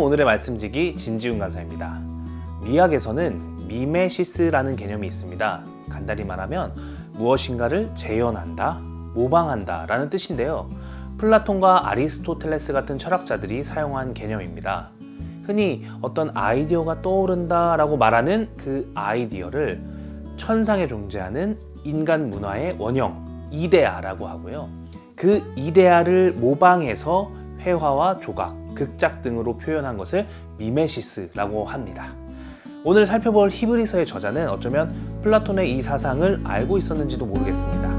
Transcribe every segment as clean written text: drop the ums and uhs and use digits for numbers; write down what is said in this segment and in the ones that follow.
오늘의 말씀지기 진지훈 간사입니다. 미학에서는 미메시스라는 개념이 있습니다. 간단히 말하면 무엇인가를 재현한다, 모방한다 라는 뜻인데요. 플라톤과 아리스토텔레스 같은 철학자들이 사용한 개념입니다. 흔히 어떤 아이디어가 떠오른다 라고 말하는 그 아이디어를 천상에 존재하는 인간 문화의 원형, 이데아라고 하고요. 그 이데아를 모방해서 회화와 조각, 극작 등으로 표현한 것을 미메시스라고 합니다. 오늘 살펴볼 히브리서의 저자는 어쩌면 플라톤의 이 사상을 알고 있었는지도 모르겠습니다.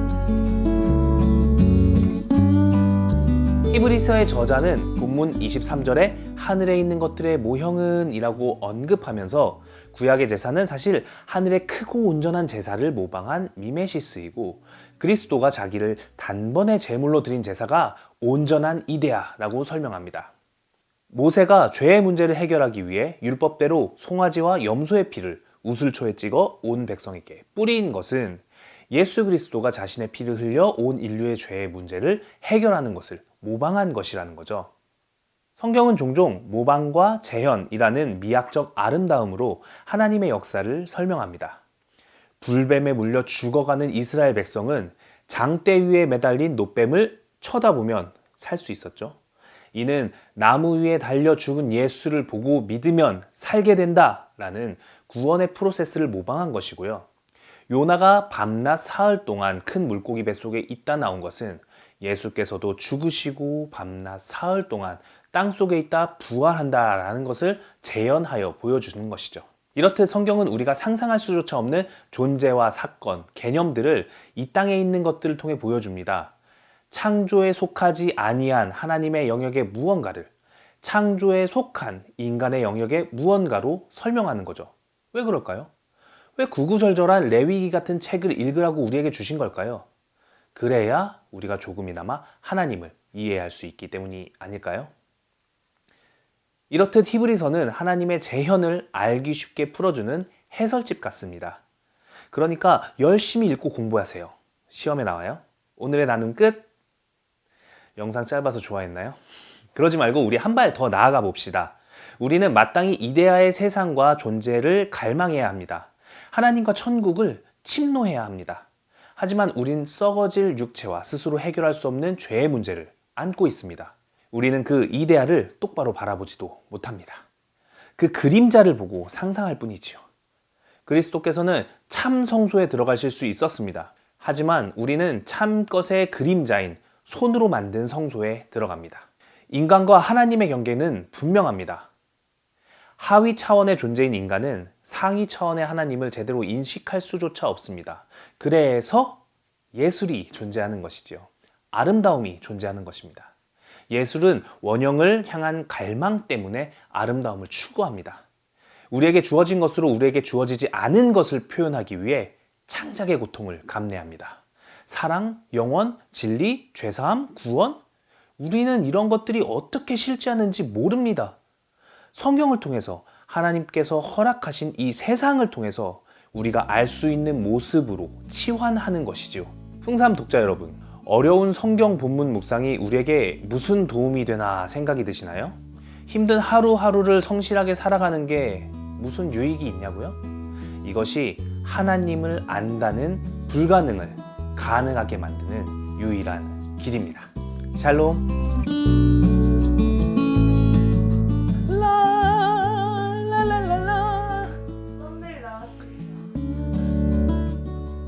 히브리서의 저자는 본문 23절에 하늘에 있는 것들의 모형은 이라고 언급하면서 구약의 제사는 사실 하늘의 크고 온전한 제사를 모방한 미메시스이고 그리스도가 자기를 단번에 제물로 드린 제사가 온전한 이데아라고 설명합니다. 모세가 죄의 문제를 해결하기 위해 율법대로 송아지와 염소의 피를 우슬초에 찍어 온 백성에게 뿌린 것은 예수 그리스도가 자신의 피를 흘려 온 인류의 죄의 문제를 해결하는 것을 모방한 것이라는 거죠. 성경은 종종 모방과 재현이라는 미학적 아름다움으로 하나님의 역사를 설명합니다. 불뱀에 물려 죽어가는 이스라엘 백성은 장대 위에 매달린 놋뱀을 쳐다보면 살 수 있었죠. 이는 나무 위에 달려 죽은 예수를 보고 믿으면 살게 된다라는 구원의 프로세스를 모방한 것이고요. 요나가 밤낮 사흘 동안 큰 물고기 뱃속에 있다 나온 것은 예수께서도 죽으시고 밤낮 사흘 동안 땅속에 있다 부활한다라는 것을 재현하여 보여주는 것이죠. 이렇듯 성경은 우리가 상상할 수조차 없는 존재와 사건, 개념들을 이 땅에 있는 것들을 통해 보여줍니다. 창조에 속하지 아니한 하나님의 영역의 무언가를 창조에 속한 인간의 영역의 무언가로 설명하는 거죠. 왜 그럴까요? 왜 구구절절한 레위기 같은 책을 읽으라고 우리에게 주신 걸까요? 그래야 우리가 조금이나마 하나님을 이해할 수 있기 때문이 아닐까요? 이렇듯 히브리서는 하나님의 재현을 알기 쉽게 풀어주는 해설집 같습니다. 그러니까 열심히 읽고 공부하세요. 시험에 나와요. 오늘의 나눔 끝! 영상 짧아서 좋아했나요? 그러지 말고 우리 한 발 더 나아가 봅시다. 우리는 마땅히 이데아의 세상과 존재를 갈망해야 합니다. 하나님과 천국을 침노해야 합니다. 하지만 우린 썩어질 육체와 스스로 해결할 수 없는 죄의 문제를 안고 있습니다. 우리는 그 이데아를 똑바로 바라보지도 못합니다. 그 그림자를 보고 상상할 뿐이지요. 그리스도께서는 참 성소에 들어가실 수 있었습니다. 하지만 우리는 참 것의 그림자인 손으로 만든 성소에 들어갑니다. 인간과 하나님의 경계는 분명합니다. 하위 차원의 존재인 인간은 상위 차원의 하나님을 제대로 인식할 수조차 없습니다. 그래서 예술이 존재하는 것이지요. 아름다움이 존재하는 것입니다. 예술은 원형을 향한 갈망 때문에 아름다움을 추구합니다. 우리에게 주어진 것으로 우리에게 주어지지 않은 것을 표현하기 위해 창작의 고통을 감내합니다. 사랑, 영원, 진리, 죄사함, 구원? 우리는 이런 것들이 어떻게 실제하는지 모릅니다. 성경을 통해서 하나님께서 허락하신 이 세상을 통해서 우리가 알 수 있는 모습으로 치환하는 것이지요. 풍삼 독자 여러분, 어려운 성경 본문 묵상이 우리에게 무슨 도움이 되나 생각이 드시나요? 힘든 하루하루를 성실하게 살아가는 게 무슨 유익이 있냐고요? 이것이 하나님을 안다는 불가능을 가능하게 만드는 유일한 길입니다. 샬롬.